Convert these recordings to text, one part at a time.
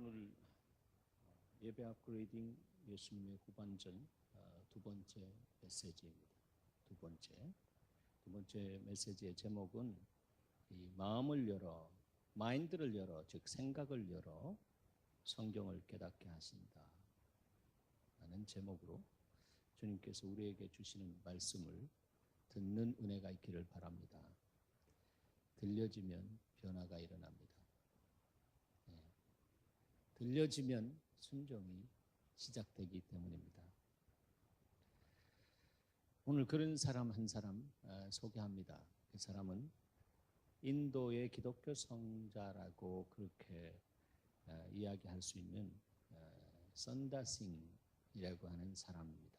오늘 예배 업그레이딩 예수님의 후반전 두 번째 메시지입니다. 두 번째 메시지의 제목은 이 마음을 열어, 마인드를 열어, 즉 생각을 열어 성경을 깨닫게 하신다 라는 제목으로 주님께서 우리에게 주시는 말씀을 듣는 은혜가 있기를 바랍니다. 들려지면 변화가 일어납니다. 들려지면 순종이 시작되기 때문입니다. 오늘 그런 사람 한 사람 소개합니다. 그 사람은 인도의 기독교 성자라고 그렇게 이야기할 수 있는 선다싱이라고 하는 사람입니다.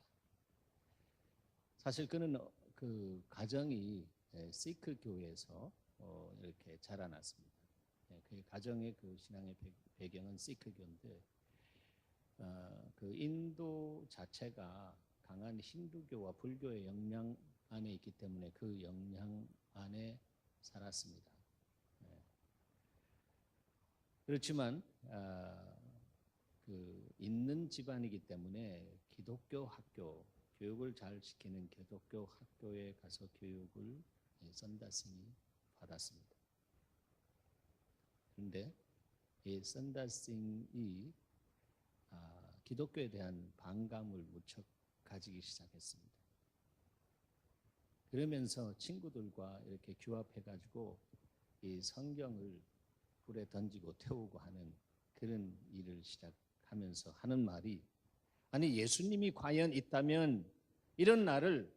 사실 그는 그 가정이 시크 교회에서 이렇게 자라났습니다. 그의 가정의 그 신앙의 배경은 시크교인데 그 인도 자체가 강한 힌두교와 불교의 영향 안에 있기 때문에 그 영향 안에 살았습니다. 그렇지만 그 있는 집안이기 때문에 기독교 학교 교육을 잘 시키는 기독교 학교에 가서 교육을 선다싱이 받았습니다. 그런데 이 선다싱이 기독교에 대한 반감을 무척 가지기 시작했습니다. 그러면서 친구들과 이렇게 규합해가지고 이 성경을 불에 던지고 태우고 하는 그런 일을 시작하면서 하는 말이, 아니 예수님이 과연 있다면 이런 나를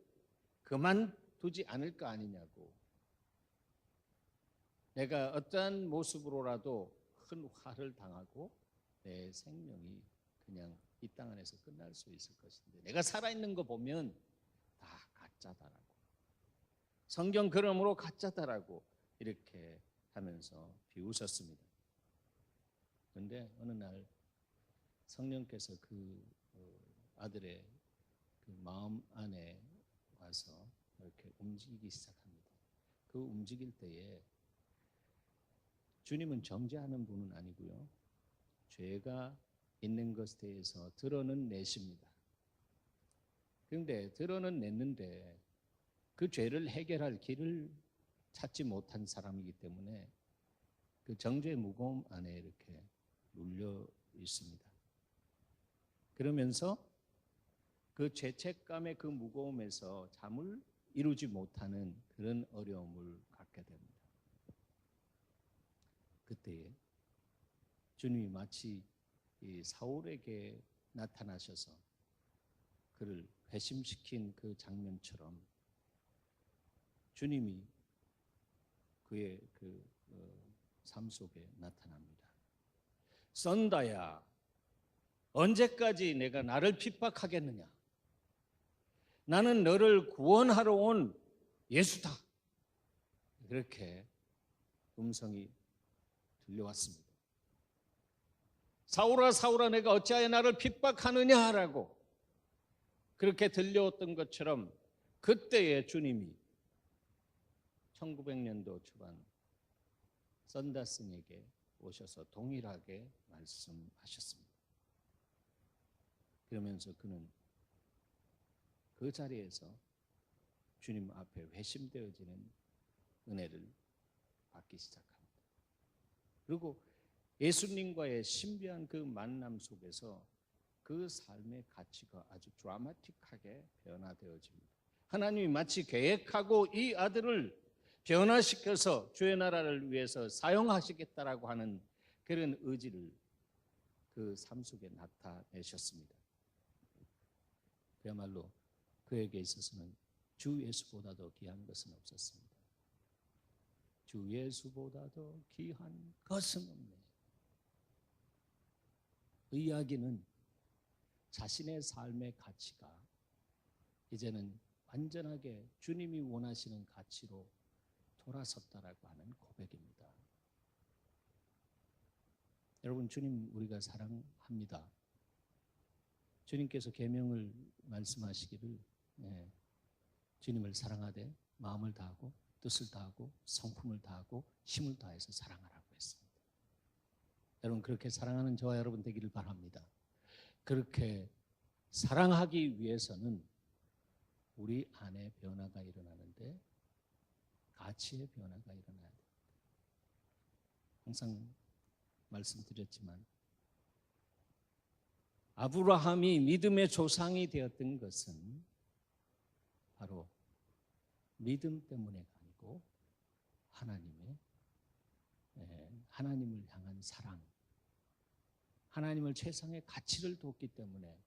그만두지 않을 거 아니냐고, 내가 어떠한 모습으로라도 큰 화를 당하고 내 생명이 그냥 이 땅 안에서 끝날 수 있을 것인데, 내가 살아있는 거 보면 다 가짜다라고, 성경 그러므로 가짜다라고 이렇게 하면서 비웃었습니다. 그런데 어느 날 성령께서 그 아들의 그 마음 안에 와서 이렇게 움직이기 시작합니다. 그 움직일 때에 주님은 정죄하는 분은 아니고요, 죄가 있는 것에 대해서 드러는 내십니다. 그런데 드러는 냈는데 그 죄를 해결할 길을 찾지 못한 사람이기 때문에 그 정죄의 무거움 안에 이렇게 눌려 있습니다. 그러면서 그 죄책감의 그 무거움에서 잠을 이루지 못하는 그런 어려움을 갖게 됩니다. 그때에 주님이 마치 이 사울에게 나타나셔서 그를 회심시킨 그 장면처럼 주님이 그의 그 삶 속에 나타납니다. 선다야, 언제까지 내가 나를 핍박하겠느냐? 나는 너를 구원하러 온 예수다. 그렇게 음성이 들려왔습니다. 사울아 사울아 내가 어찌하여 나를 핍박하느냐라고 그렇게 들려왔던 것처럼 그때의 주님이 1900년도 초반 선다싱에게 오셔서 동일하게 말씀하셨습니다. 그러면서 그는 그 자리에서 주님 앞에 회심되어지는 은혜를 받기 시작합니다. 그리고 예수님과의 신비한 그 만남 속에서 그 삶의 가치가 아주 드라마틱하게 변화되어집니다. 하나님이 마치 계획하고 이 아들을 변화시켜서 주의 나라를 위해서 사용하시겠다라고 하는 그런 의지를 그 삶 속에 나타내셨습니다. 그야말로 그에게 있어서는 주 예수보다도 귀한 것은 없었습니다. 주 예수보다도 귀한 것은 없네. 그 이야기는 자신의 삶의 가치가 이제는 완전하게 주님이 원하시는 가치로 돌아섰다라고 하는 고백입니다. 여러분, 주님 우리가 사랑합니다. 주님께서 계명을 말씀하시기를 주님을 사랑하되 마음을 다하고 뜻을 다하고 성품을 다하고 힘을 다해서 사랑하라고 했습니다. 여러분 그렇게 사랑하는 저와 여러분 되기를 바랍니다. 그렇게 사랑하기 위해서는 우리 안에 변화가 일어나는데 가치의 변화가 일어나야 됩니다. 항상 말씀드렸지만 아브라함이 믿음의 조상이 되었던 것은 바로 믿음 때문에가 아니고 하나님을 향한 사랑, 하나님을 최상의 가치를 뒀기 때문에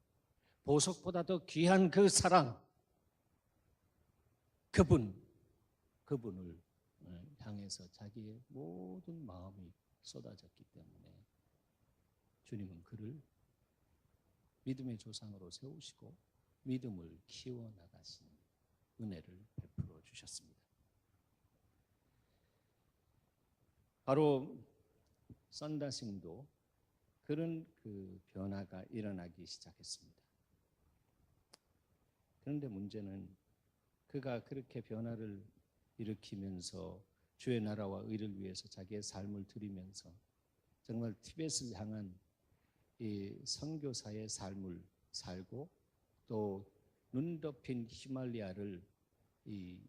보석보다 더 귀한 그 사랑, 그분을 향해서 자기의 모든 마음이 쏟아졌기 때문에 주님은 그를 믿음의 조상으로 세우시고 믿음을 키워나가시는 은혜를 베풀어 주셨습니다. 바로 썬다싱도 그런 그 변화가 일어나기 시작했습니다. 그런데 문제는 그가 그렇게 변화를 일으키면서 주의 나라와 의를 위해서 자기의 삶을 드리면서 정말 티벳을 향한 이 선교사의 삶을 살고 또 눈 덮인 히말리아를 이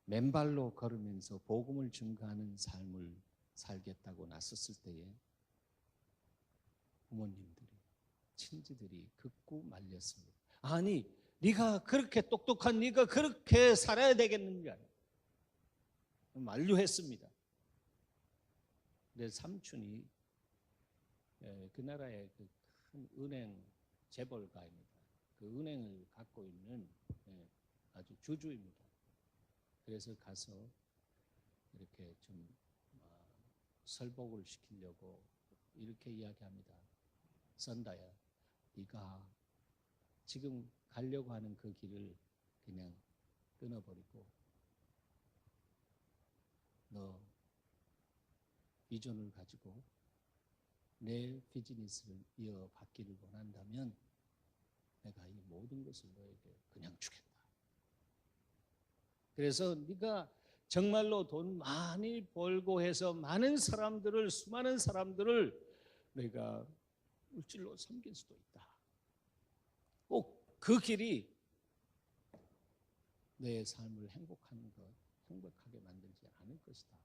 맨발로 걸으면서 복음을 증거하는 삶을 살겠다고 나섰을 때에 부모님들이, 친지들이 극구 말렸습니다. 아니, 네가 그렇게 똑똑한 네가 그렇게 살아야 되겠느냐 만류했습니다. 내 삼촌이 그 나라의 그 큰 은행 재벌가입니다. 그 은행을 갖고 있는 아주 주주입니다. 그래서 가서 이렇게 좀 설복을 시키려고 이렇게 이야기합니다. 썬다야, 네가 지금 가려고 하는 그 길을 그냥 끊어버리고 너 비전을 가지고 내 비즈니스를 이어받기를 원한다면 내가 이 모든 것을 너에게 그냥 주겠다. 그래서 네가 정말로 돈 많이 벌고 해서 수많은 사람들을 내가 물질로 섬길 수도 있다. 꼭 그 길이 내 삶을 행복하게 만들지 않을 것이다.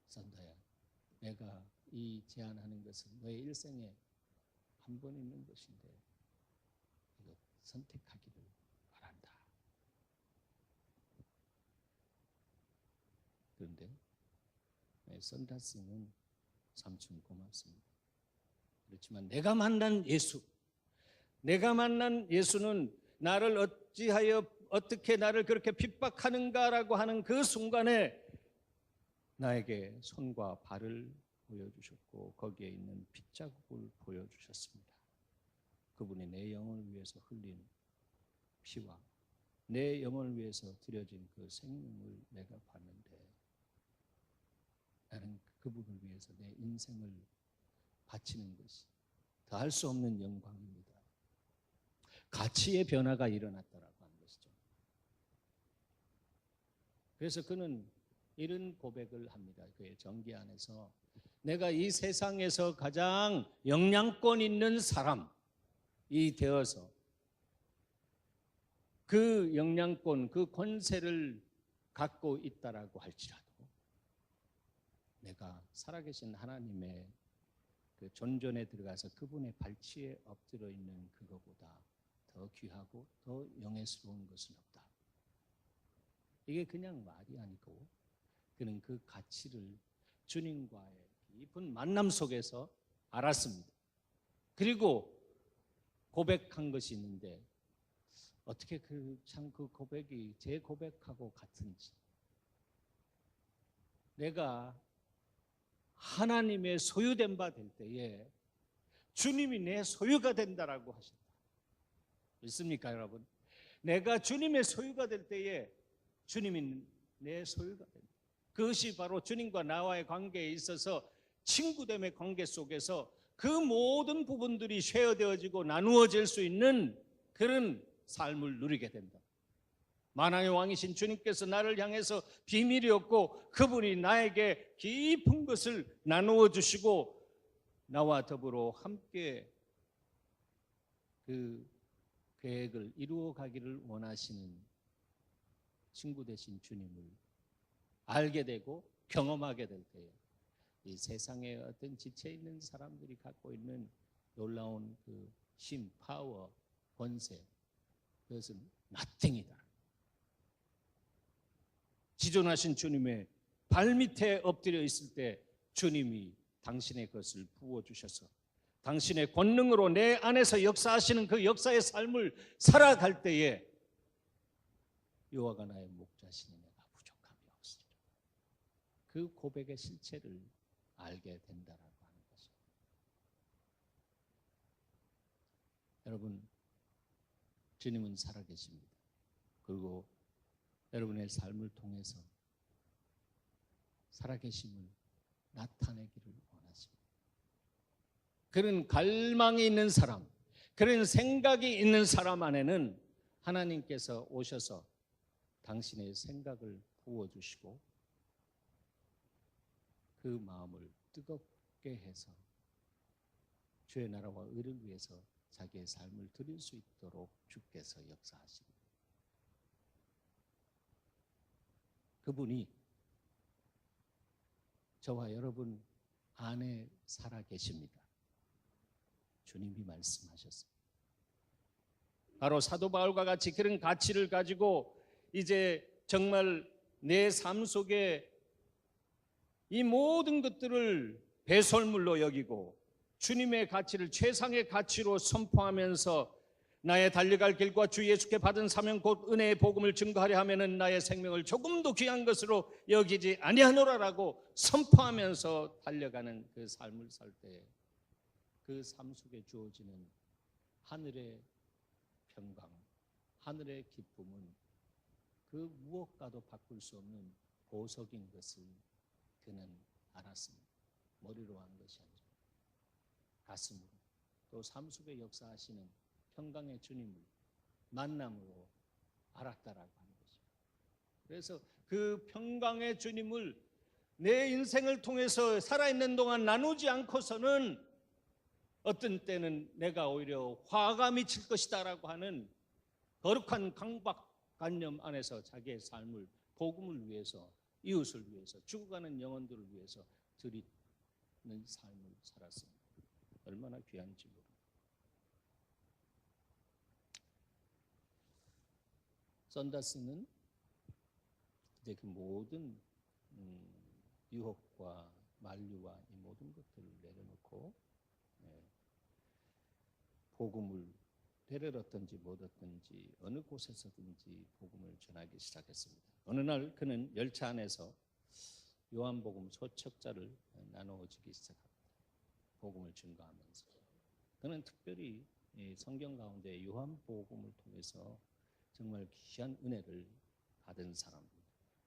썬다야, 내가 이 제안하는 것은 너의 일생에 한 번 있는 것인데 이거 선택하기를 바란다. 그런데 썬다스는 삼촌 고맙습니다. 그렇지만 내가 만난 예수는 나를 어떻게 나를 그렇게 핍박하는가라고 하는 그 순간에 나에게 손과 발을 보여주셨고 거기에 있는 핏자국을 보여주셨습니다. 그분이 내 영혼을 위해서 흘린 피와 내 영혼을 위해서 드려진 그 생명을 내가 봤는데 나는 그분을 위해서 내 인생을 바치는 것이 더할 수 없는 영광입니다. 가치의 변화가 일어났다라고 하는 것이죠. 그래서 그는 이런 고백을 합니다. 그의 정기 안에서 내가 이 세상에서 가장 영향권 있는 사람이 되어서 그 영향권, 그 권세를 갖고 있다라고 할지라도 내가 살아계신 하나님의 그 존전에 들어가서 그분의 발치에 엎드려 있는 그거보다 더 귀하고 더 영예스러운 것은 없다. 이게 그냥 말이 아니고 그는 그 가치를 주님과의 깊은 만남 속에서 알았습니다. 그리고 고백한 것이 있는데 어떻게 그 고백이 제 고백하고 같은지. 내가 하나님의 소유된 바 될 때에 주님이 내 소유가 된다라고 하신다. 믿습니까, 여러분? 내가 주님의 소유가 될 때에 주님이 내 소유가 된다. 그것이 바로 주님과 나와의 관계에 있어서 친구됨의 관계 속에서 그 모든 부분들이 쉐어되어지고 나누어질 수 있는 그런 삶을 누리게 된다. 만왕의 왕이신 주님께서 나를 향해서 비밀이었고 그분이 나에게 깊은 것을 나누어 주시고 나와 더불어 함께 그 계획을 이루어 가기를 원하시는 친구 되신 주님을 알게 되고 경험하게 될 때에 이 세상에 어떤 지체 있는 사람들이 갖고 있는 놀라운 그 힘, 파워, 권세, 그것은 nothing이다. 지존하신 주님의 발밑에 엎드려 있을 때 주님이 당신의 것을 부어주셔서 당신의 권능으로 내 안에서 역사하시는 그 역사의 삶을 살아갈 때에 여호와가 나의 목자시니 내가 부족함이 없으리라. 그 고백의 실체를 알게 된다라고 하는 것입니다. 여러분, 주님은 살아계십니다. 그리고 여러분의 삶을 통해서 살아계심을 나타내기를 원하십니다. 그런 갈망이 있는 사람, 그런 생각이 있는 사람 안에는 하나님께서 오셔서 당신의 생각을 부어주시고 그 마음을 뜨겁게 해서 주의 나라와 의를 위해서 자기의 삶을 드릴 수 있도록 주께서 역사하십니다. 그분이 저와 여러분 안에 살아 계십니다. 주님이 말씀하셨습니다. 바로 사도 바울과 같이 그런 가치를 가지고 이제 정말 내 삶 속에 이 모든 것들을 배설물로 여기고 주님의 가치를 최상의 가치로 선포하면서 나의 달려갈 길과 주 예수께 받은 사명 곧 은혜의 복음을 증거하려 하면은 나의 생명을 조금도 귀한 것으로 여기지 아니하노라라고 선포하면서 달려가는 그 삶을 살 때 그 삶 속에 주어지는 하늘의 평강, 하늘의 기쁨은 그 무엇과도 바꿀 수 없는 보석인 것을 그는 알았습니다. 머리로 한 것이 아니라 가슴으로 또 삶 속에 역사하시는 평강의 주님을 만남으로 알았다라고 하는 것입니다. 그래서 그 평강의 주님을 내 인생을 통해서 살아있는 동안 나누지 않고서는 어떤 때는 내가 오히려 화가 미칠 것이다라고 하는 거룩한 강박관념 안에서 자기의 삶을 복음을 위해서, 이웃을 위해서, 죽어가는 영혼들을 위해서 드리는 삶을 살았습니다. 얼마나 귀한지 모릅니다. 썬다스는 이제 그 모든 유혹과 만류와 이 모든 것들을 내려놓고 복음을 배를 얻든지 못 얻든지 어느 곳에서든지 복음을 전하기 시작했습니다. 어느 날 그는 열차 안에서 요한복음 소책자를 나누어주기 시작합니다. 복음을 증거하면서 그는 특별히 성경 가운데 요한복음을 통해서 정말 귀한 은혜를 받은 사람입니다.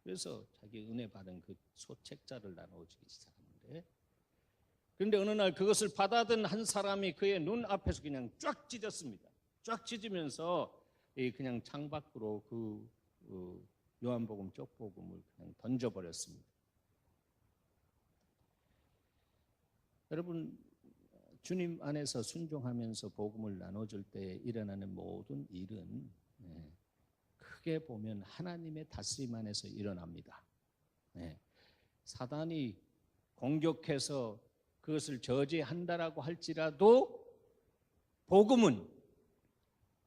그래서 자기 은혜 받은 그 소책자를 나누어주기 시작하는데, 그런데 어느 날 그것을 받아든 한 사람이 그의 눈 앞에서 그냥 쫙 찢었습니다. 쫙 찢으면서 그냥 창밖으로 그 요한복음 쪽복음을 그냥 던져버렸습니다. 여러분, 주님 안에서 순종하면서 복음을 나눠줄 때 일어나는 모든 일은 크게 보면 하나님의 다스림 안에서 일어납니다. 사단이 공격해서 그것을 저지한다라고 할지라도 복음은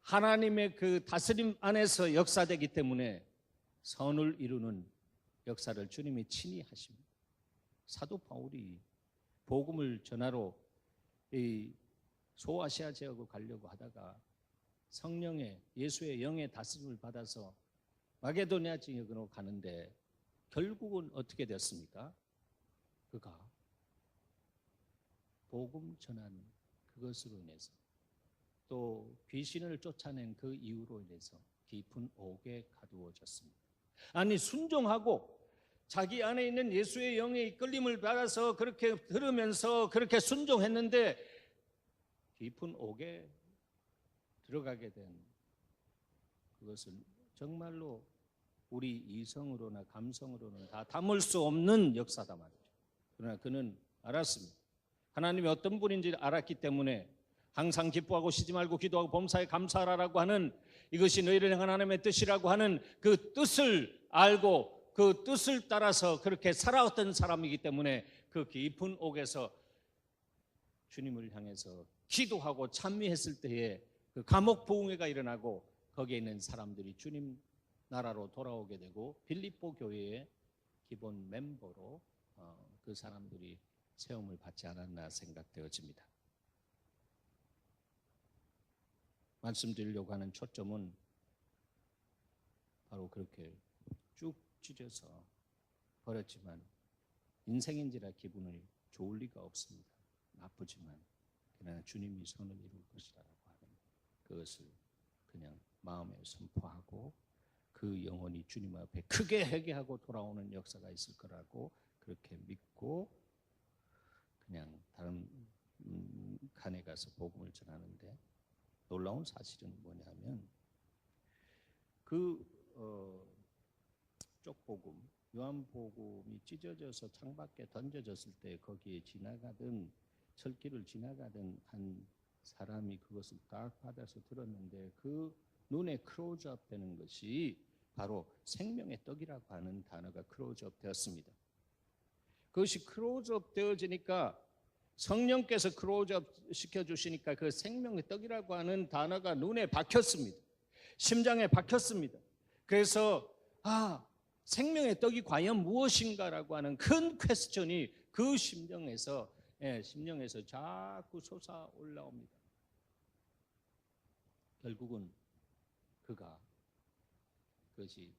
하나님의 그 다스림 안에서 역사되기 때문에 선을 이루는 역사를 주님이 친히 하십니다. 사도 바울이 복음을 전하러 이 소아시아 지역으로 가려고 하다가 성령의 예수의 영의 다스림을 받아서 마게도니아 지역으로 가는데 결국은 어떻게 됐습니까? 그가 복음 전한 그것으로 인해서 또 귀신을 쫓아낸 그 이유로 인해서 깊은 옥에 가두어졌습니다. 아니, 순종하고 자기 안에 있는 예수의 영의 이끌림을 받아서 그렇게 들으면서 그렇게 순종했는데 깊은 옥에 들어가게 된 그것은 정말로 우리 이성으로나 감성으로는 다 담을 수 없는 역사다 말이죠. 그러나 그는 알았습니다. 하나님이 어떤 분인지 알았기 때문에 항상 기뻐하고 쉬지 말고 기도하고 범사에 감사하라고 하는, 이것이 너희를 향한 하나님의 뜻이라고 하는 그 뜻을 알고 그 뜻을 따라서 그렇게 살아왔던 사람이기 때문에 그 깊은 옥에서 주님을 향해서 기도하고 찬미했을 때에 그 감옥 부흥회가 일어나고 거기에 있는 사람들이 주님 나라로 돌아오게 되고 빌립보 교회의 기본 멤버로 그 사람들이 세움을 받지 않았나 생각되어집니다. 말씀드리려고 하는 초점은 바로 그렇게 쭉 찢어서 버렸지만 인생인지라 기분이 좋을 리가 없습니다. 나쁘지만 그러나 주님이 선을 이룰 것이라고 하는 그것을 그냥 마음에 선포하고 그 영혼이 주님 앞에 크게 회개하고 돌아오는 역사가 있을 거라고 그렇게 믿고 그냥 다른 칸에 가서 복음을 전하는데, 놀라운 사실은 뭐냐면 그 쪽복음, 요한복음이 찢어져서 창밖에 던져졌을 때 거기에 지나가던 철길을 지나가던 한 사람이 그것을 딱 받아서 들었는데 그 눈에 크로즈업 되는 것이 바로 생명의 떡이라고 하는 단어가 크로즈업 되었습니다. 그것이 크로즈업 되어지니까 성령께서 크로즈업 시켜주시니까 그 생명의 떡이라고 하는 단어가 눈에 박혔습니다. 심장에 박혔습니다. 그래서 생명의 떡이 과연 무엇인가라고 하는 큰 퀘스천이 그 심령에서 자꾸 솟아 올라옵니다. 결국은 그것이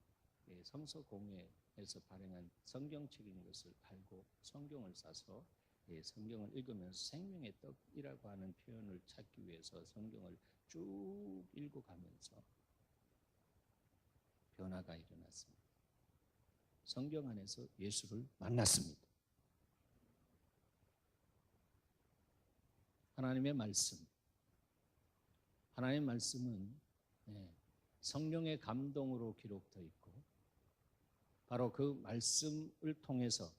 성서공회에서 발행한 성경책인 것을 알고 성경을 싸서 성경을 읽으면서 생명의 떡이라고 하는 표현을 찾기 위해서 성경을 쭉 읽어가면서 변화가 일어났습니다. 성경 안에서 예수를 만났습니다. 하나님의 말씀은 성령의 감동으로 기록되어 있고 바로 그 말씀을 통해서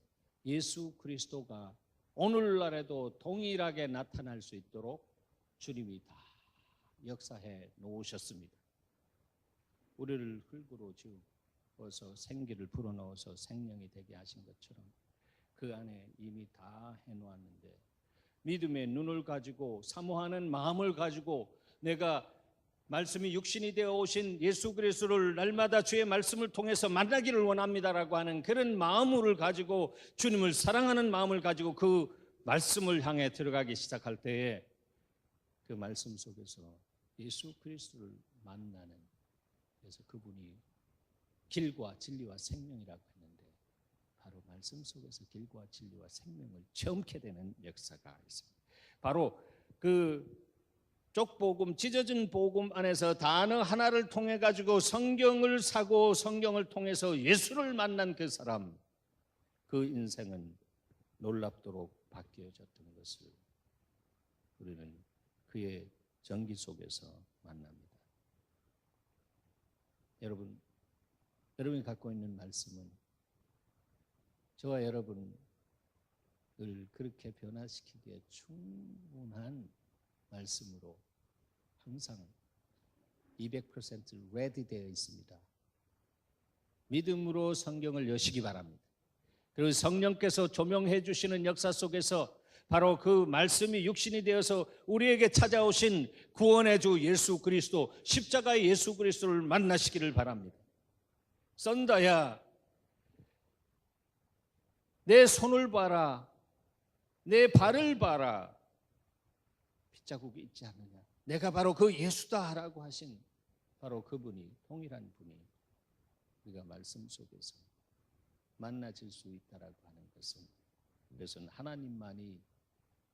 예수 그리스도가 오늘날에도 동일하게 나타날 수 있도록 주님이 다 역사해 놓으셨습니다. 우리를 흙으로 지어서 생기를 불어넣어서 생명이 되게 하신 것처럼 그 안에 이미 다 해놓았는데, 믿음의 눈을 가지고 사모하는 마음을 가지고 내가 말씀이 육신이 되어 오신 예수 그리스도를 날마다 주의 말씀을 통해서 만나기를 원합니다라고 하는 그런 마음을 가지고 주님을 사랑하는 마음을 가지고 그 말씀을 향해 들어가기 시작할 때에 그 말씀 속에서 예수 그리스도를 만나는, 그래서 그분이 길과 진리와 생명이라고 했는데 바로 말씀 속에서 길과 진리와 생명을 체험케 되는 역사가 있습니다. 바로 그 쪽복음, 찢어진 복음 안에서 단어 하나를 통해 가지고 성경을 사고 성경을 통해서 예수를 만난 그 사람, 그 인생은 놀랍도록 바뀌어졌던 것을 우리는 그의 전기 속에서 만납니다. 여러분이 갖고 있는 말씀은 저와 여러분을 그렇게 변화시키기에 충분한 말씀으로 항상 200% ready 되어 있습니다. 믿음으로 성경을 여시기 바랍니다. 그리고 성령께서 조명해 주시는 역사 속에서 바로 그 말씀이 육신이 되어서 우리에게 찾아오신 구원의 주 예수 그리스도, 십자가의 예수 그리스도를 만나시기를 바랍니다. 썬다야, 내 손을 봐라, 내 발을 봐라, 핏자국이 있지 않느냐, 내가 바로 그 예수다라고 하신 바로 그분이, 동일한 분이 우리가 말씀 속에서 만나질 수 있다라고 하는 것은, 그것은 하나님만이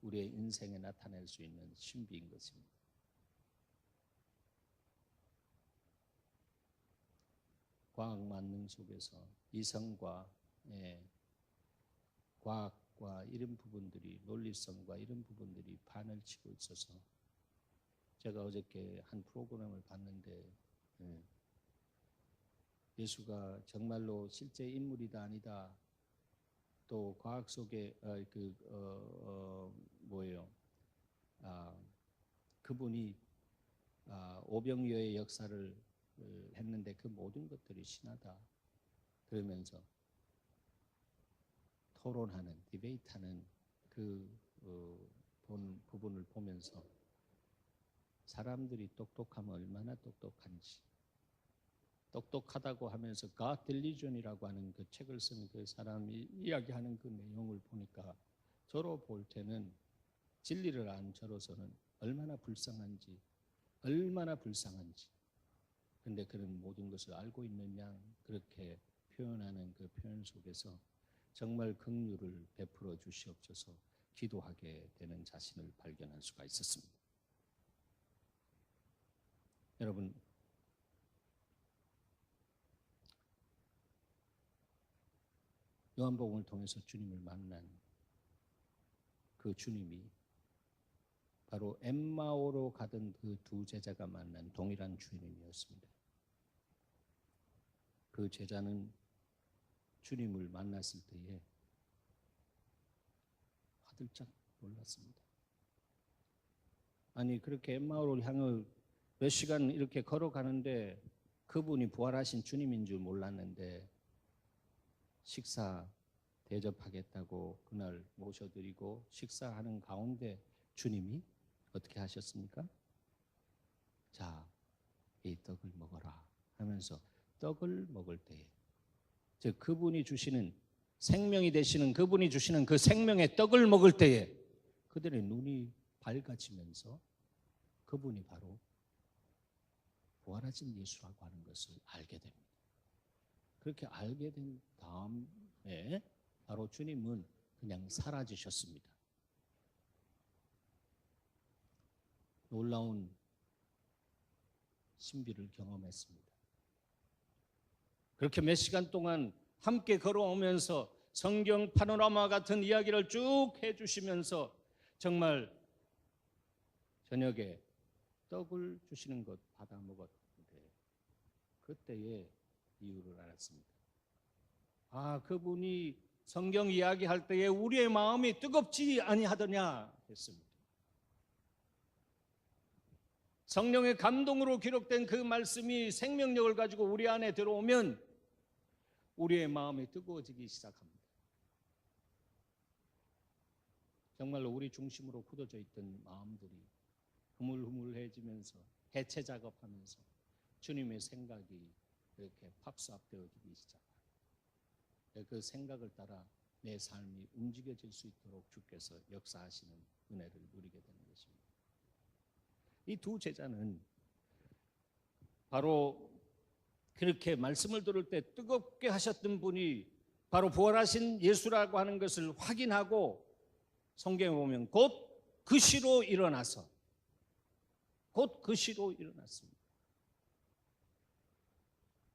우리의 인생에 나타낼 수 있는 신비인 것입니다. 과학 만능 속에서 이성과 과학과 이런 부분들이, 논리성과 이런 부분들이 판을 치고 있어서 제가 어저께 한 프로그램을 봤는데 예수가 정말로 실제 인물이다 아니다, 또 과학 속에 뭐예요? 그분이 오병이어의 역사를 했는데 그 모든 것들이 신하다 그러면서 토론하는, 디베이트하는 그 부분을 보면서 사람들이 똑똑하면 얼마나 똑똑한지, 똑똑하다고 하면서 God Delusion이라고 하는 그 책을 쓴 그 사람이 이야기하는 그 내용을 보니까 저로 볼 때는 진리를 안 저로서는 얼마나 불쌍한지, 근데 그런 모든 것을 알고 있는 양 그렇게 표현하는 그 표현 속에서 정말 긍휼을 베풀어 주시옵소서 기도하게 되는 자신을 발견할 수가 있었습니다. 여러분, 요한복음을 통해서 주님을 만난 그 주님이 바로 엠마오로 가던 그 두 제자가 만난 동일한 주님이었습니다. 그 제자는 주님을 만났을 때에 화들짝 놀랐습니다. 아니, 그렇게 엠마오를 향해 몇 시간 이렇게 걸어가는데 그분이 부활하신 주님인 줄 몰랐는데 식사 대접하겠다고 그날 모셔드리고 식사하는 가운데 주님이 어떻게 하셨습니까? 자, 이 떡을 먹어라 하면서 떡을 먹을 때에, 즉 그분이 주시는 생명이 되시는 그분이 주시는 그 생명의 떡을 먹을 때에 그들의 눈이 밝아지면서 그분이 바로 부활하신 예수라고 하는 것을 알게 됩니다. 그렇게 알게 된 다음에 바로 주님은 그냥 사라지셨습니다. 놀라운 신비를 경험했습니다. 그렇게 몇 시간 동안 함께 걸어오면서 성경 파노라마 같은 이야기를 쭉 해주시면서 정말 저녁에 떡을 주시는 것 받아 먹었는데 그때의 이유를 알았습니다. 그분이 성경 이야기할 때에 우리의 마음이 뜨겁지 아니하더냐 했습니다. 성령의 감동으로 기록된 그 말씀이 생명력을 가지고 우리 안에 들어오면 우리의 마음이 뜨거워지기 시작합니다. 정말로 우리 중심으로 굳어져 있던 마음들이 흐물흐물해지면서 해체 작업하면서 주님의 생각이 이렇게 팝스업되어지기 시작합니다. 그 생각을 따라 내 삶이 움직여질 수 있도록 주께서 역사하시는 은혜를 누리게 되는 것입니다. 이 두 제자는 바로 그렇게 말씀을 들을 때 뜨겁게 하셨던 분이 바로 부활하신 예수라고 하는 것을 확인하고 성경에 보면 곧 그 시로 일어났습니다.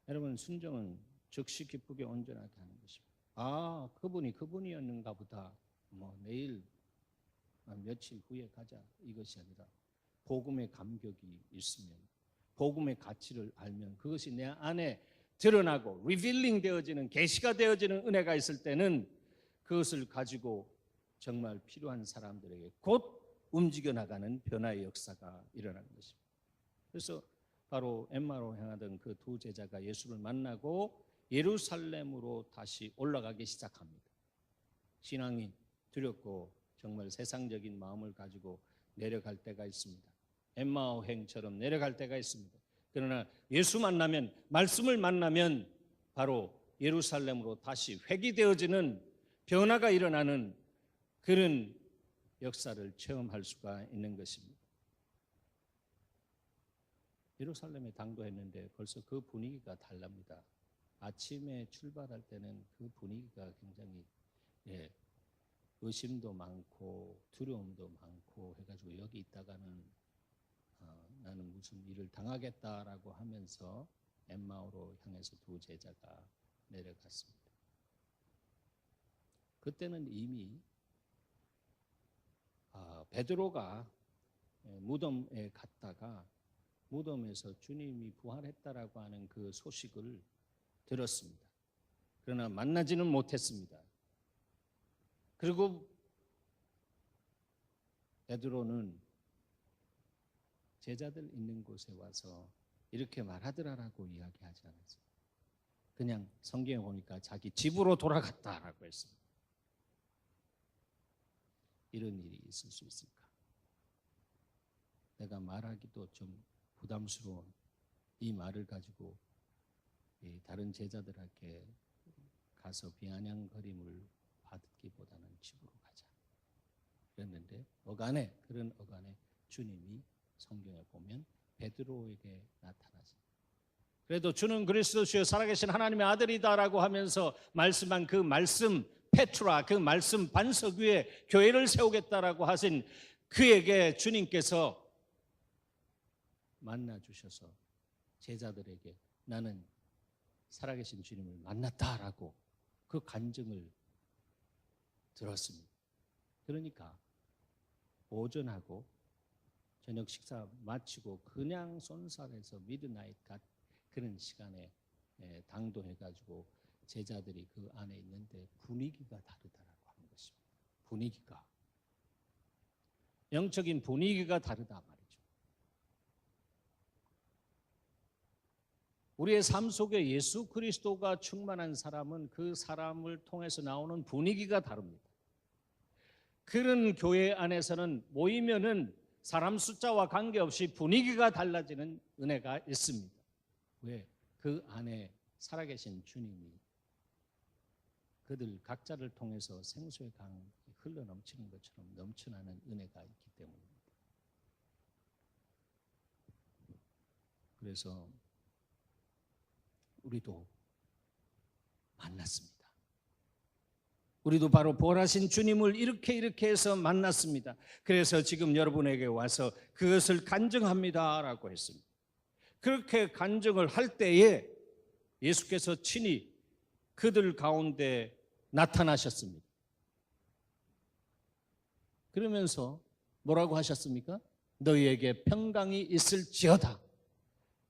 여러분, 순종은 즉시 기쁘게 온전하게 하는 것입니다. 그분이 그분이었는가 보다, 내일 며칠 후에 가자, 이것이 아니라 복음의 감격이 있으면, 복음의 가치를 알면 그것이 내 안에 드러나고 리빌링 되어지는, 계시가 되어지는 은혜가 있을 때는 그것을 가지고 정말 필요한 사람들에게 곧 움직여 나가는 변화의 역사가 일어나는 것입니다. 그래서 바로 엠마로 향하던 그 두 제자가 예수를 만나고 예루살렘으로 다시 올라가기 시작합니다. 신앙이 두렵고 정말 세상적인 마음을 가지고 내려갈 때가 있습니다. 엠마오행처럼 내려갈 때가 있습니다. 그러나 예수 만나면, 말씀을 만나면 바로 예루살렘으로 다시 회귀되어지는, 변화가 일어나는 그런 역사를 체험할 수가 있는 것입니다. 예루살렘에 당도했는데 벌써 그 분위기가 달랍니다. 아침에 출발할 때는 그 분위기가 굉장히 의심도 많고 두려움도 많고 해가지고 여기 있다가는 나는 무슨 일을 당하겠다라고 하면서 엠마오로 향해서 두 제자가 내려갔습니다. 그때는 이미 베드로가 무덤에 갔다가 무덤에서 주님이 부활했다라고 하는 그 소식을 들었습니다. 그러나 만나지는 못했습니다. 그리고 베드로는 제자들 있는 곳에 와서 이렇게 말하더라라고 이야기하지 않았어요. 그냥 성경에 보니까 자기 집으로 돌아갔다라고 했습니다. 이런 일이 있을 수 있을까? 내가 말하기도 좀 부담스러운 이 말을 가지고 다른 제자들에게 가서 비아냥거림을 받기보다는 집으로 가자 그랬는데 그런 어간에 주님이 성경에 보면 베드로에게 나타나서 그래도 주는 그리스도시요 살아계신 하나님의 아들이다라고 하면서 말씀한 그 말씀 페트라, 그 말씀 반석 위에 교회를 세우겠다라고 하신 그에게 주님께서 만나 주셔서 제자들에게 나는 살아계신 주님을 만났다라고 그 간증을 들었습니다. 그러니까 오전하고 저녁 식사 마치고 그냥 손살에서 미드나잇 그런 시간에 당도해가지고 제자들이 그 안에 있는데 분위기가 다르다라고 하는 것입니다. 분위기가 영적인 분위기가 다르다 말이죠. 우리의 삶 속에 예수 그리스도가 충만한 사람은 그 사람을 통해서 나오는 분위기가 다릅니다. 그런 교회 안에서는 모이면은 사람 숫자와 관계없이 분위기가 달라지는 은혜가 있습니다. 왜? 그 안에 살아계신 주님이 그들 각자를 통해서 생수의 강이 흘러넘치는 것처럼 넘쳐나는 은혜가 있기 때문입니다. 그래서 우리도 만났습니다. 우리도 바로 부활하신 주님을 이렇게 해서 만났습니다. 그래서 지금 여러분에게 와서 그것을 간증합니다라고 했습니다. 그렇게 간증을 할 때에 예수께서 친히 그들 가운데 나타나셨습니다. 그러면서 뭐라고 하셨습니까? 너희에게 평강이 있을지어다.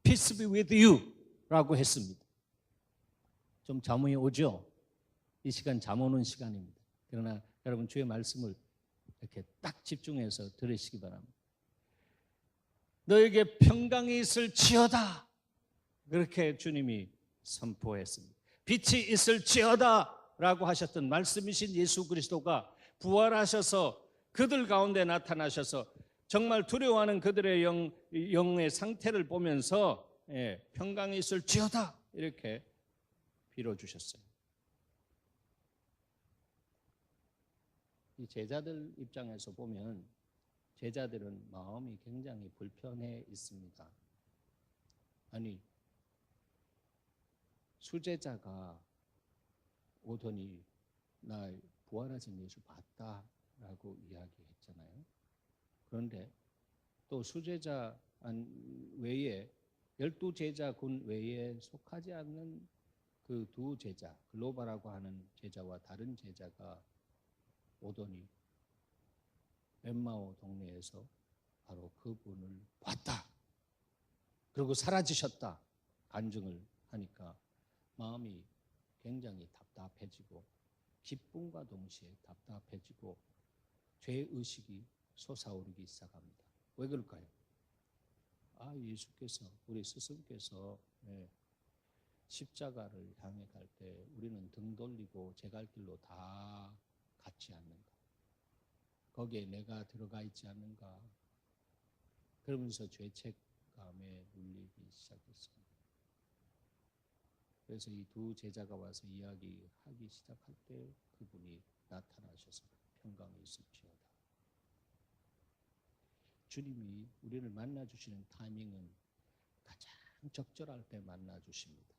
Peace be with you 라고 했습니다. 좀 잠이 오죠? 이 시간 잠 오는 시간입니다. 그러나 여러분 주의 말씀을 이렇게 딱 집중해서 들으시기 바랍니다. 너에게 평강이 있을지어다. 그렇게 주님이 선포했습니다. 빛이 있을지어다 라고 하셨던 말씀이신 예수 그리스도가 부활하셔서 그들 가운데 나타나셔서 정말 두려워하는 그들의 영의 상태를 보면서 평강이 있을지어다 이렇게 빌어주셨어요. 이 제자들 입장에서 보면 제자들은 마음이 굉장히 불편해 있습니다. 아니 수제자가 오더니 나 부활하신 예수 봤다라고 이야기했잖아요. 그런데 또 수제자 외에 12제자군 외에 속하지 않는 그 두 제자, 글로바라고 하는 제자와 다른 제자가 오더니 엠마오 동네에서 바로 그분을 봤다. 그리고 사라지셨다. 간증을 하니까 마음이 굉장히 답답해지고 기쁨과 동시에 답답해지고 죄의식이 솟아오르기 시작합니다. 왜 그럴까요? 예수께서 우리 스승께서 십자가를 향해 갈 때 우리는 등 돌리고 제 갈 길로 다 갔지 않는가? 거기에 내가 들어가 있지 않는가? 그러면서 죄책감에 눌리기 시작했습니다. 그래서 이 두 제자가 와서 이야기하기 시작할 때 그분이 나타나셔서 평강이 있을지어다. 주님이 우리를 만나주시는 타이밍은 가장 적절할 때 만나주십니다.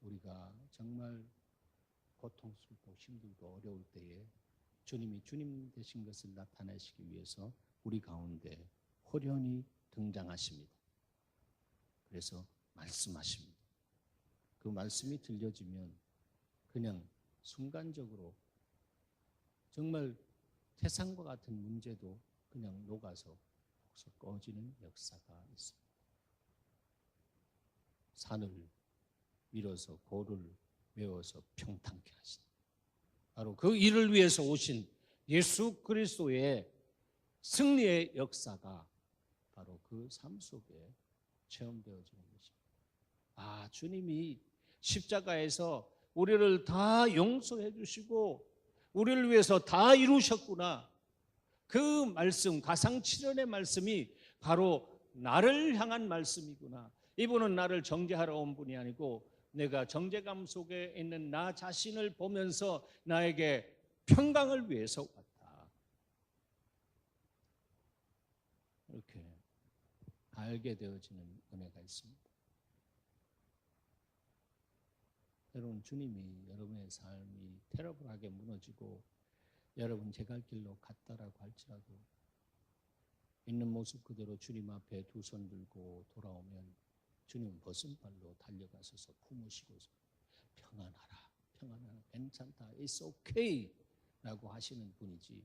우리가 정말 고통스럽고 힘들고 어려울 때에 주님이 주님 되신 것을 나타내시기 위해서 우리 가운데 호련히 등장하십니다. 그래서 말씀하십니다. 그 말씀이 들려지면 그냥 순간적으로 정말 태산과 같은 문제도 그냥 녹아서 꺼지는 역사가 있습니다. 산을 밀어서 고를 메워서 평탄케 하시다. 바로 그 일을 위해서 오신 예수 그리스도의 승리의 역사가 바로 그 삶 속에 체험되어지는 것입니다. 주님이 십자가에서 우리를 다 용서해 주시고 우리를 위해서 다 이루셨구나. 그 말씀, 가상칠언의 말씀이 바로 나를 향한 말씀이구나. 이분은 나를 정죄하러 온 분이 아니고 내가 정죄감 속에 있는 나 자신을 보면서 나에게 평강을 위해서 왔다. 이렇게 알게 되어지는 은혜가 있습니다. 여러분, 주님이 여러분의 삶이 테러블하게 무너지고 여러분 제 갈 길로 갔다라고 할지라도 있는 모습 그대로 주님 앞에 두 손 들고 돌아오면 주님은 벗은발로 달려가셔서 품으시고서 평안하라, 평안하라, 괜찮다, it's okay 라고 하시는 분이지,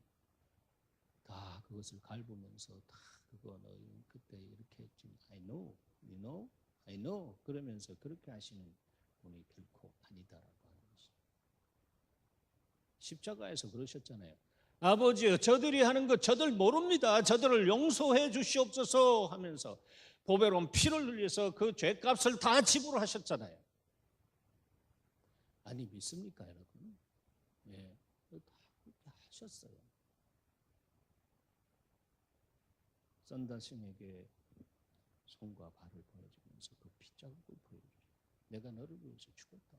다 그것을 갈보면서 다 그거 너 그때 이렇게 했지, I know, you know, I know 그러면서 그렇게 하시는 분이 결코 아니다라고 하는 것입니다. 십자가에서 그러셨잖아요. 아버지여, 저들이 하는 것 저들 모릅니다. 저들을 용서해 주시옵소서 하면서 보배로운 피를 흘려서 그 죄값을 다 지불하셨잖아요. 아니 믿습니까 여러분? 예, 다 그렇게 하셨어요. 썬다싱에게 손과 발을 보여주면서 그 핏자국을 보여주죠. 내가 너를 위해서 죽었다.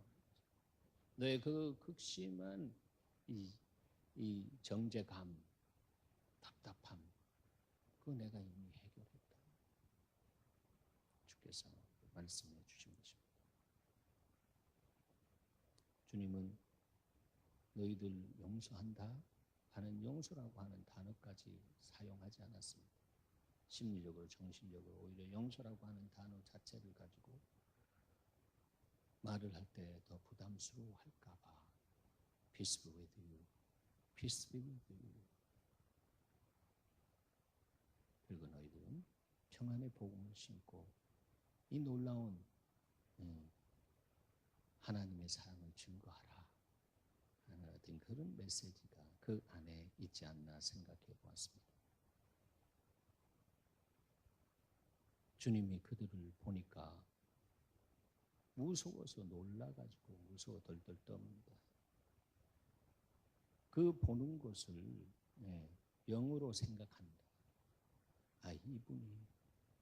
너의 그 극심한 이 정죄감, 답답함, 그거 내가 이미 해결했다. 주께서 말씀해 주신 것입니다. 주님은 너희들 용서한다 하는 용서라고 하는 단어까지 사용하지 않았습니다. 심리적으로, 정신적으로 오히려 용서라고 하는 단어 자체를 가지고 말을 할 때 더 부담스러워할까 봐 Peace be with you, peace be with you. 그리고 너희들은 평안의 복음을 심고 이 놀라운 하나님의 사랑을 증거하라 하는 어떤 그런 메시지가 그 안에 있지 않나 생각해 보았습니다. 주님이 그들을 보니까 무서워서 놀라가지고 무서워 덜덜 떱니다. 그 보는 것을 영으로 생각합니다. 이분이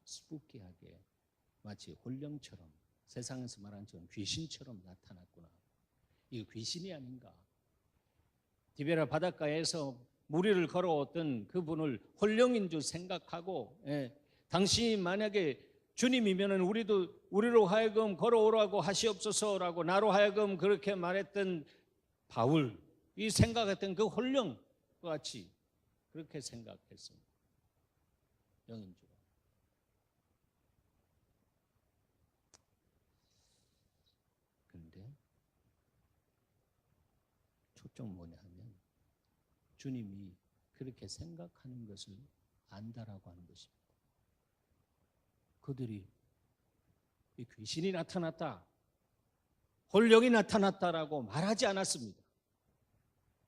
스푸키하게 마치 홀령처럼, 세상에서 말하는 것처럼 귀신처럼 나타났구나. 이거 귀신이 아닌가. 디베라 바닷가에서 무리를 걸어왔던 그분을 홀령인 줄 생각하고, 당신이 만약에 주님이면은 우리로 하여금 걸어오라고 하시옵소서라고 나로 하여금 그렇게 말했던 바울, 이 생각했던 그 홀령과 같이 그렇게 생각했습니다. 영인 줄. 그런데 초점 뭐냐 하면 주님이 그렇게 생각하는 것을 안다라고 하는 것입니다. 그들이 이 귀신이 나타났다, 홀령이 나타났다라고 말하지 않았습니다.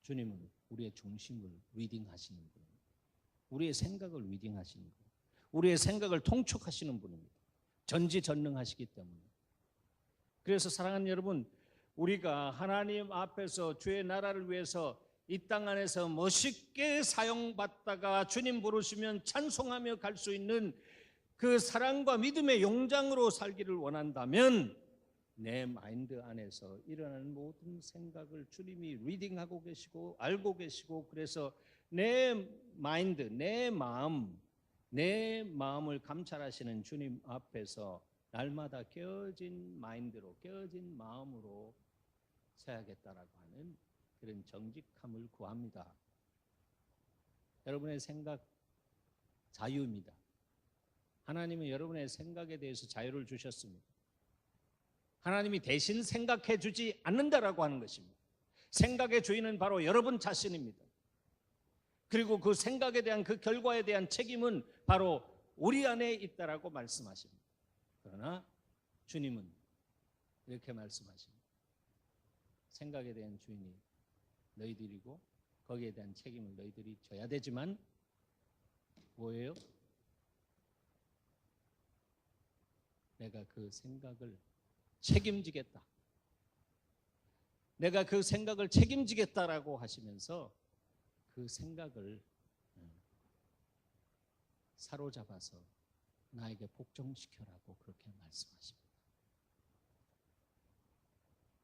주님은 우리의 중심을 리딩하시는 분입니다. 우리의 생각을 리딩하시는 분입니다. 우리의 생각을 통촉하시는 분입니다. 전지전능하시기 때문에. 그래서 사랑하는 여러분, 우리가 하나님 앞에서 주의 나라를 위해서 이 땅 안에서 멋있게 사용받다가 주님 부르시면 찬송하며 갈 수 있는 그 사랑과 믿음의 용장으로 살기를 원한다면 내 마인드 안에서 일어나는 모든 생각을 주님이 리딩하고 계시고 알고 계시고, 그래서 내 마인드, 내 마음을 감찰하시는 주님 앞에서 날마다 깨어진 마인드로, 깨어진 마음으로 서야겠다라고 하는 그런 정직함을 구합니다. 여러분의 생각 자유입니다. 하나님은 여러분의 생각에 대해서 자유를 주셨습니다. 하나님이 대신 생각해 주지 않는다라고 하는 것입니다. 생각의 주인은 바로 여러분 자신입니다. 그리고 그 생각에 대한 그 결과에 대한 책임은 바로 우리 안에 있다라고 말씀하십니다. 그러나 주님은 이렇게 말씀하십니다. 생각에 대한 주인이 너희들이고 거기에 대한 책임을 너희들이 져야 되지만 뭐예요? 내가 그 생각을 책임지겠다. 내가 그 생각을 책임지겠다라고 하시면서 그 생각을 사로잡아서 나에게 복종시켜라고 그렇게 말씀하십니다.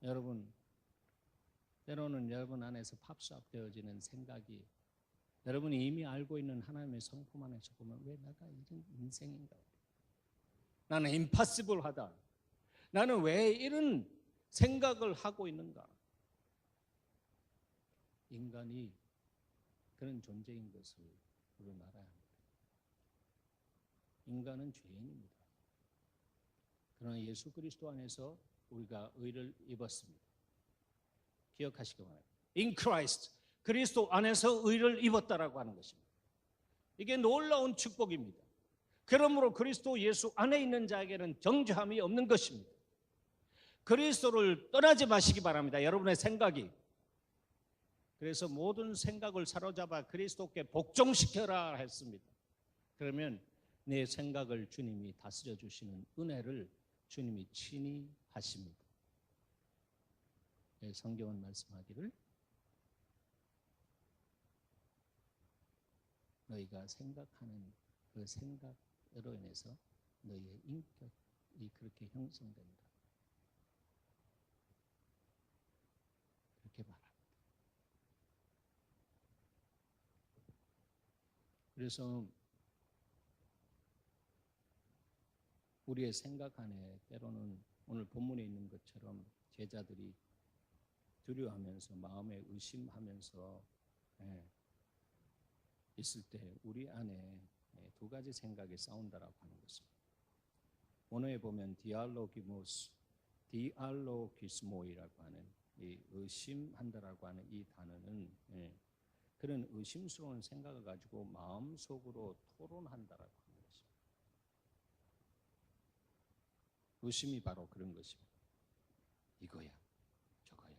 여러분, 때로는 여러분 안에서 팝수업되어지는 생각이 여러분이 이미 알고 있는 하나님의 성품 안에서 보면 왜 내가 이런 인생인가? 나는 임파서블하다. 나는 왜 이런 생각을 하고 있는가? 인간이 그런 존재인 것을 우리는 알아야 합니다. 인간은 죄인입니다. 그러나 예수 그리스도 안에서 우리가 의를 입었습니다. 기억하시기 바랍니다. In Christ, 그리스도 안에서 의를 입었다라고 하는 것입니다. 이게 놀라운 축복입니다. 그러므로 그리스도 예수 안에 있는 자에게는 정죄함이 없는 것입니다. 그리스도를 떠나지 마시기 바랍니다. 여러분의 생각이. 그래서 모든 생각을 사로잡아 그리스도께 복종시켜라 했습니다. 그러면 내 생각을 주님이 다스려 주시는 은혜를 주님이 친히 하십니다. 성경은 말씀하기를 너희가 생각하는 그 생각으로 인해서 너희의 인격이 그렇게 형성된다. 그렇게 말합니다. 그래서 우리의 생각 안에 때로는 오늘 본문에 있는 것처럼 제자들이 두려워하면서 마음에 의심하면서 있을 때 우리 안에 두 가지 생각이 싸운다라고 하는 것입니다. 원어에 보면 디알로기스모이라고 하는 이 의심한다라고 하는 이 단어는 그런 의심스러운 생각을 가지고 마음속으로 토론한다라고 하는 것입니다. 의심이 바로 그런 것입니다. 이거야, 저거야,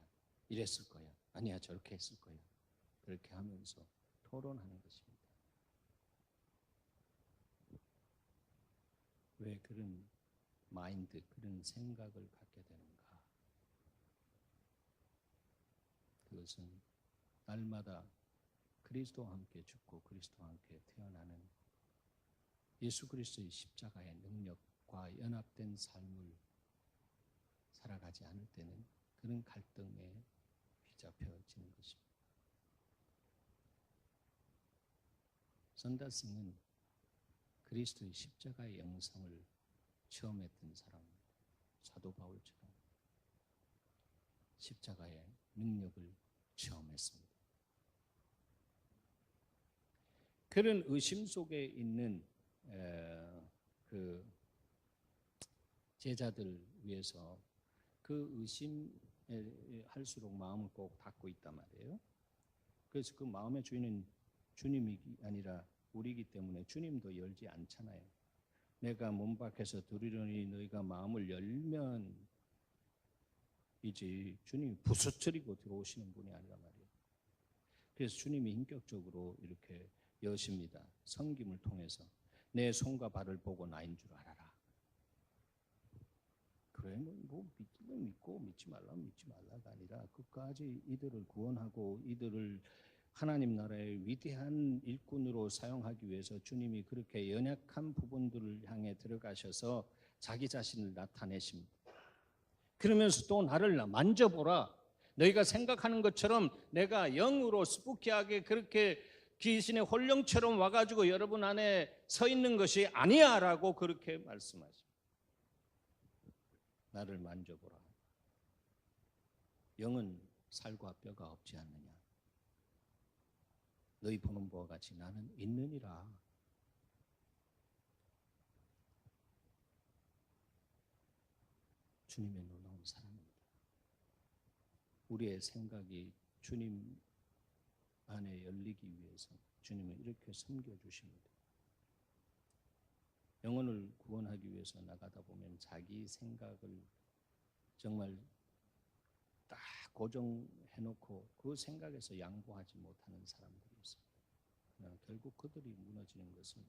이랬을 거야, 아니야 저렇게 했을 거야. 그렇게 하면서 토론하는 것입니다. 왜 그런 마인드, 그런 생각을 갖게 되는가? 그것은 날마다 그리스도와 함께 죽고 그리스도와 함께 태어나는 예수 그리스도의 십자가의 능력과 연합된 삶을 살아가지 않을 때는 그런 갈등에 휘잡혀지는 것입니다. 선다스는 그리스도의 십자가의 영성을 체험했던 사람입니다. 사도 바울처럼 십자가의 능력을 체험했습니다. 그런 의심 속에 있는 그 제자들 위해서 그 의심할수록 마음을 꼭 닫고 있단 말이에요. 그래서 그 마음의 주인은 주님이 아니라 우리이기 때문에 주님도 열지 않잖아요. 내가 문 밖에서 두리러니 너희가 마음을 열면 이제 주님이 부서뜨리고 들어오시는 분이 아니란 말이에요. 그래서 주님이 인격적으로 이렇게 여십니다. 섬김을 통해서 내 손과 발을 보고 나인 줄 알아라. 그래 뭐 믿으면 믿고 믿지 말라면 믿지 말라가 아니라 끝까지 이들을 구원하고 이들을 하나님 나라의 위대한 일꾼으로 사용하기 위해서 주님이 그렇게 연약한 부분들을 향해 들어가셔서 자기 자신을 나타내십니다. 그러면서 또 나를 만져보라. 너희가 생각하는 것처럼 내가 영으로 스푸키하게 그렇게 귀신의 혼령처럼 와가지고 여러분 안에 서 있는 것이 아니야 라고 그렇게 말씀하십니다. 나를 만져보라. 영은 살과 뼈가 없지 않느냐. 너희 보는 바와 같이 나는 있느니라. 주님의 놀라운 사랑입니다. 우리의 생각이 주님 안에 열리기 위해서 주님은 이렇게 섬겨주십니다. 영혼을 구원하기 위해서 나가다 보면 자기 생각을 정말 딱 고정해놓고 그 생각에서 양보하지 못하는 사람들이 있습니다. 그러나 결국 그들이 무너지는 것은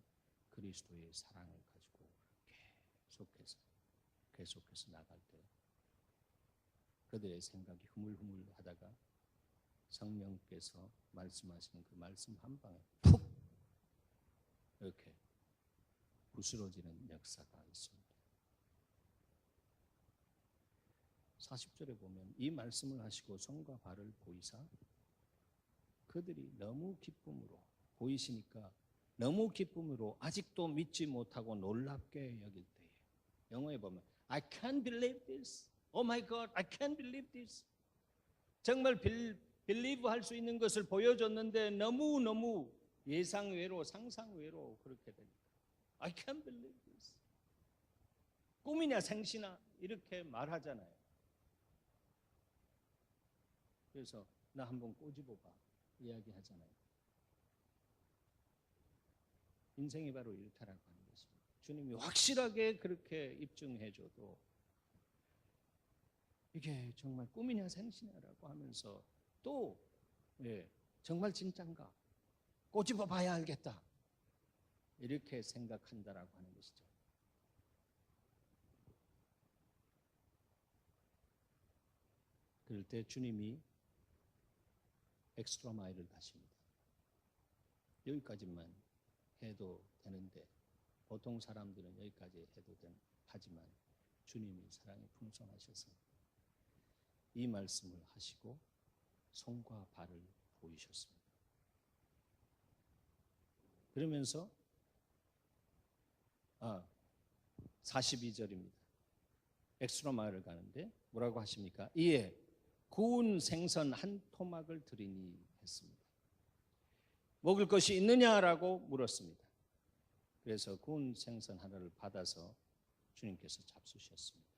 그리스도의 사랑을 가지고 계속해서 나갈 때 그들의 생각이 흐물흐물하다가 성령께서 말씀하시는 그 말씀 한 방에 푹 이렇게 부스러지는 역사가 있습니다. 40절에 보면 이 말씀을 하시고 손과 발을 보이사 그들이 너무 기쁨으로 보이시니까 너무 기쁨으로 아직도 믿지 못하고 놀랍게 여길 때에 영어에 보면 I can't believe this. Oh my God, I can't believe this. 정말 believe 할 수 있는 것을 보여줬는데 너무너무 예상 외로 상상 외로 그렇게 됩니다. I can't believe this. 꿈이냐 생시나 이렇게 말하잖아요. 그래서 나 한번 꼬집어봐 이야기하잖아요. 인생이 바로 이렇다라고 하는 것입니다. 주님이 확실하게 그렇게 입증해줘도 이게 정말 꿈이냐 생시냐라고 하면서 또 정말 진짠가 꼬집어 봐야 알겠다 이렇게 생각한다라고 하는 것이죠. 그럴 때 주님이 엑스트라 마일을 가십니다. 여기까지만 해도 되는데 보통 사람들은 여기까지 해도 하지만 주님이 사랑이 풍성하셔서 이 말씀을 하시고 손과 발을 보이셨습니다. 그러면서 42절입니다. 엑스트라 마일을 가는데 뭐라고 하십니까? 이에 구운 생선 한 토막을 드리니 했습니다. 먹을 것이 있느냐라고 물었습니다. 그래서 구운 생선 하나를 받아서 주님께서 잡수셨습니다.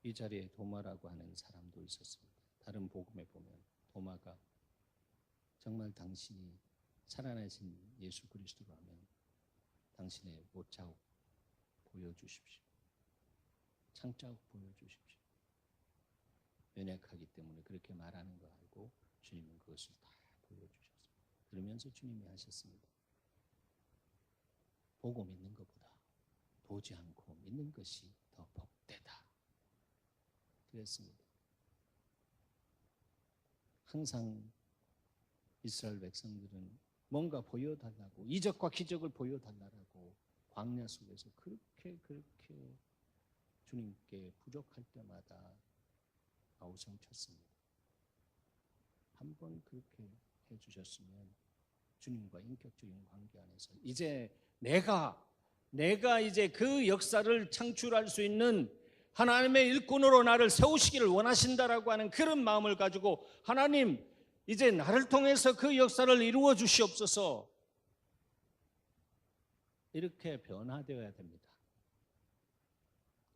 이 자리에 도마라고 하는 사람도 있었습니다. 다른 복음에 보면 도마가 정말 당신이 살아나신 예수 그리스도라면 당신의 못자국 보여주십시오. 창자국 보여주십시오. 연약하기 때문에 그렇게 말하는 거 알고 주님은 그것을 다 보여주셨습니다. 그러면서 주님이 하셨습니다. 보고 믿는 것보다 보지 않고 믿는 것이 더 복되다. 그랬습니다. 항상 이스라엘 백성들은 뭔가 보여달라고 이적과 기적을 보여달라고 광야 속에서 그렇게 주님께 부족할 때마다 아우성 쳤습니다. 한번 그렇게 해주셨으면 주님과 인격적인 관계 안에서 이제 내가 이제 그 역사를 창출할 수 있는 하나님의 일꾼으로 나를 세우시기를 원하신다라고 하는 그런 마음을 가지고 하나님 이제 나를 통해서 그 역사를 이루어 주시옵소서 이렇게 변화되어야 됩니다.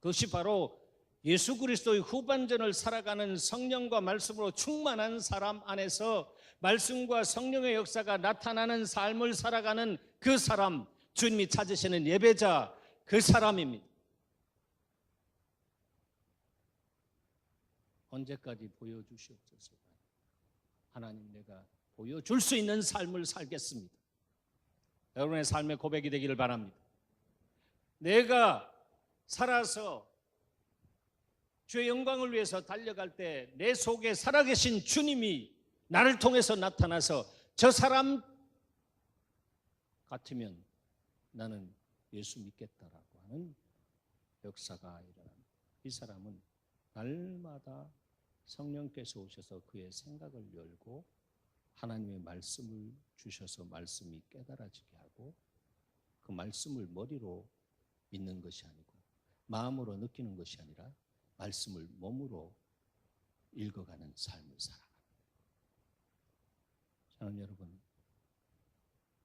그것이 바로 예수 그리스도의 후반전을 살아가는 성령과 말씀으로 충만한 사람 안에서 말씀과 성령의 역사가 나타나는 삶을 살아가는 그 사람, 주님이 찾으시는 예배자 그 사람입니다. 언제까지 보여주시옵소서. 하나님 내가 보여줄 수 있는 삶을 살겠습니다. 여러분의 삶의 고백이 되기를 바랍니다. 내가 살아서 주의 영광을 위해서 달려갈 때 내 속에 살아계신 주님이 나를 통해서 나타나서 저 사람 같으면 나는 예수 믿겠다라고 하는 역사가 일어납니다. 이 사람은 날마다 성령께서 오셔서 그의 생각을 열고 하나님의 말씀을 주셔서 말씀이 깨달아지게 하고 그 말씀을 머리로 믿는 것이 아니고 마음으로 느끼는 것이 아니라 말씀을 몸으로 읽어가는 삶을 살아갑니다. 사랑하는 여러분,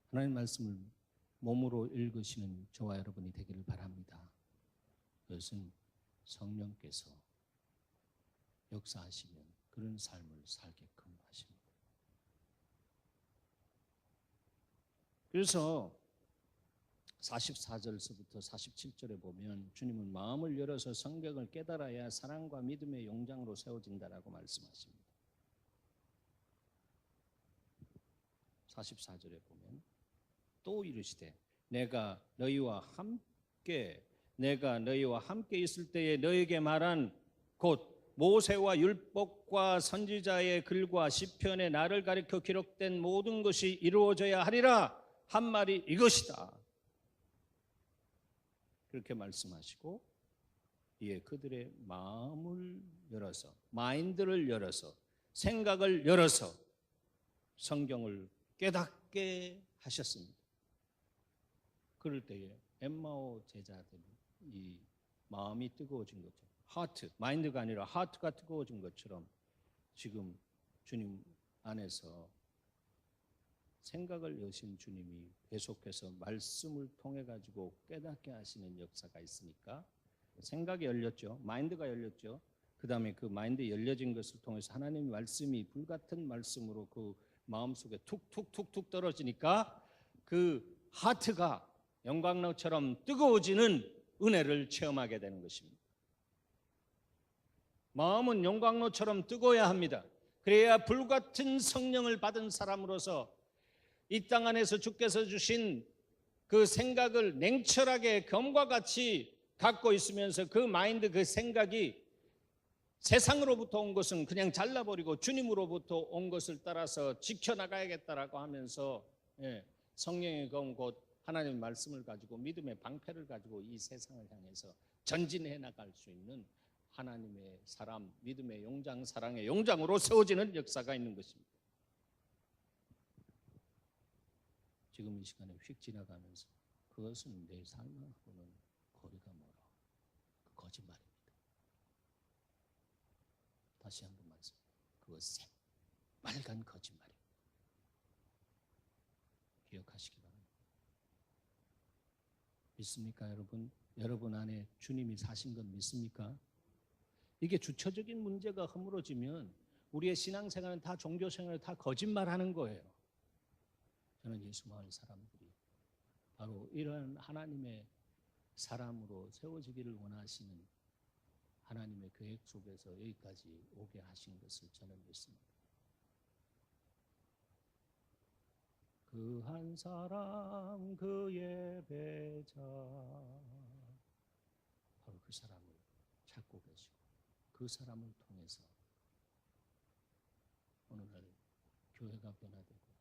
하나님의 말씀을 몸으로 읽으시는 저와 여러분이 되기를 바랍니다. 그것은 성령께서 역사하시면 그런 삶을 살게끔 하십니다. 그래서 44절서부터 47절에 보면 주님은 마음을 열어서 성경을 깨달아야 사랑과 믿음의 용장으로 세워진다라고 말씀하십니다. 44절에 보면 또 이르시되 내가 너희와 함께 있을 때에 너희에게 말한 곧 모세와 율법과 선지자의 글과 시편에 나를 가리켜 기록된 모든 것이 이루어져야 하리라 한 말이 이것이다. 그렇게 말씀하시고 이에 그들의 마음을 열어서 마인드를 열어서 생각을 열어서 성경을 깨닫게 하셨습니다. 그럴 때에 엠마오 제자들이 이 마음이 뜨거워진 것처럼 마인드가 아니라 하트가 뜨거워진 것처럼 지금 주님 안에서 생각을 여신 주님이 계속해서 말씀을 통해 가지고 깨닫게 하시는 역사가 있으니까 생각이 열렸죠. 마인드가 열렸죠. 그 다음에 그 마인드 열려진 것을 통해서 하나님의 말씀이 불같은 말씀으로 그 마음속에 툭툭툭툭 떨어지니까 그 하트가 영광로처럼 뜨거워지는 은혜를 체험하게 되는 것입니다. 마음은 영광로처럼 뜨거워야 합니다. 그래야 불같은 성령을 받은 사람으로서 이 땅 안에서 주께서 주신 그 생각을 냉철하게 검과 같이 갖고 있으면서 그 마인드, 그 생각이 세상으로부터 온 것은 그냥 잘라버리고 주님으로부터 온 것을 따라서 지켜나가야겠다라고 하면서 성령의 검 곧 하나님의 말씀을 가지고 믿음의 방패를 가지고 이 세상을 향해서 전진해 나갈 수 있는 하나님의 사람, 믿음의 용장, 사랑의 용장으로 세워지는 역사가 있는 것입니다. 지금 이 시간에 휙 지나가면서 그것은 내 삶하고는 거리가 멀어. 그 거짓말입니다. 다시 한번 말씀드립니다. 그것은 빨간 거짓말입니다. 기억하시기 바랍니다. 믿습니까 여러분? 여러분 안에 주님이 사신 건 믿습니까? 이게 주처적인 문제가 허물어지면 우리의 신앙생활은 다 종교생활은 다 거짓말하는 거예요. 저는 예수 마을 사람들이 바로 이런 하나님의 사람으로 세워지기를 원하시는 하나님의 계획 속에서 여기까지 오게 하신 것을 저는 믿습니다. 그 한 사람 그 예배자 바로 그 사람을 찾고 계시고 그 사람을 통해서 오늘날 교회가 변화되고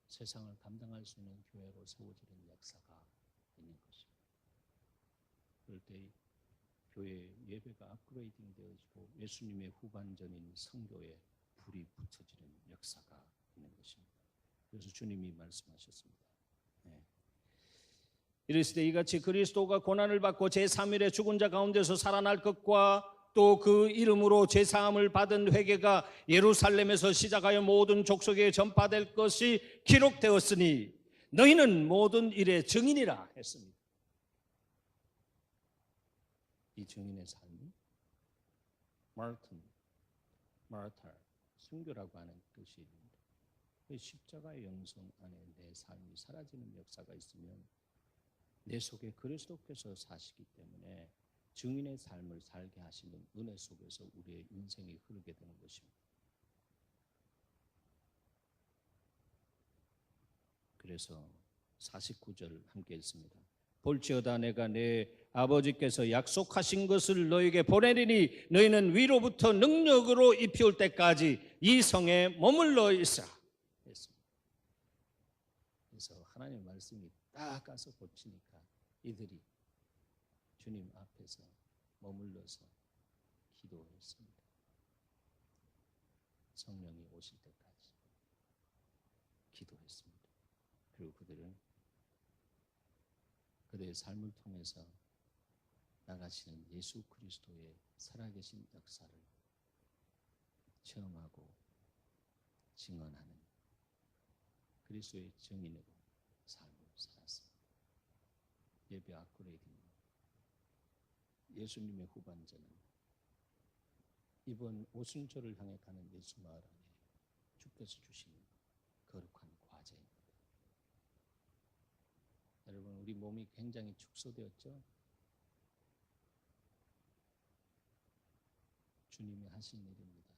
세상을 감당할 수 있는 교회로 세워지는 역사가 있는 것입니다. 그럴 때 교회 예배가 업그레이딩 되어지고 예수님의 후반전인 성교에 불이 붙여지는 역사가 있는 것입니다. 그래서 주님이 말씀하셨습니다. 이르시되 이같이 그리스도가 고난을 받고 제3일에 죽은 자 가운데서 살아날 것과 또 그 이름으로 제사함을 받은 회개가 예루살렘에서 시작하여 모든 족속에 전파될 것이 기록되었으니 너희는 모든 일의 증인이라 했습니다. 이 증인의 삶이 마르타, 순교라고 하는 뜻입니다. 십자가의 영성 안에 내 삶이 사라지는 역사가 있으면 내 속에 그리스도께서 사시기 때문에 증인의 삶을 살게 하시는 은혜 속에서 우리의 인생이 흐르게 되는 것입니다. 그래서 49절 함께 읽습니다. 볼지어다 내가 내 아버지께서 약속하신 것을 너에게 보내리니 너희는 위로부터 능력으로 입혀올 때까지 이 성에 머물러 있으라 했습니다. 그래서 하나님의 말씀이 딱 가서 꽂히니까 이들이 주님 앞에서 머물러서 기도했습니다. 성령이 오실 때까지 기도했습니다. 그리고 그들은 그들의 삶을 통해서 나가시는 예수 그리스도의 살아계신 역사를 체험하고 증언하는 그리스도의 증인으로 삶을 살았습니다. 예배 업그레이딩 예수님의 후반전은 이번 오순절을 향해 가는 예수 마을 안에 주께서 주신 거룩한 과제입니다. 여러분, 우리 몸이 굉장히 축소되었죠? 주님이 하신 일입니다.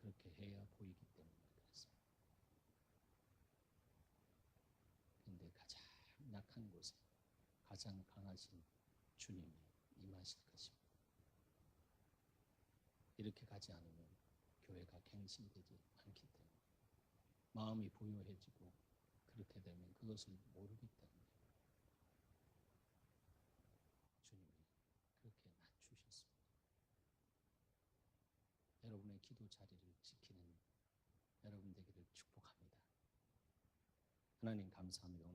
그렇게 해야 보이기 때문에 그렇습니다. 그런데 가장 약한 곳에 가장 강하신 주님이 임하실 것입니다. 이렇게 가지 않으면 교회가 갱신되지 않기 때문에, 마음이 부요해지고 그렇게 되면 그것을 모르기 때문에 주님이 그렇게 낮추셨습니다. 여러분의 기도 자리를 지키는 여러분 되기를 축복합니다. 하나님 감사합니다. 오늘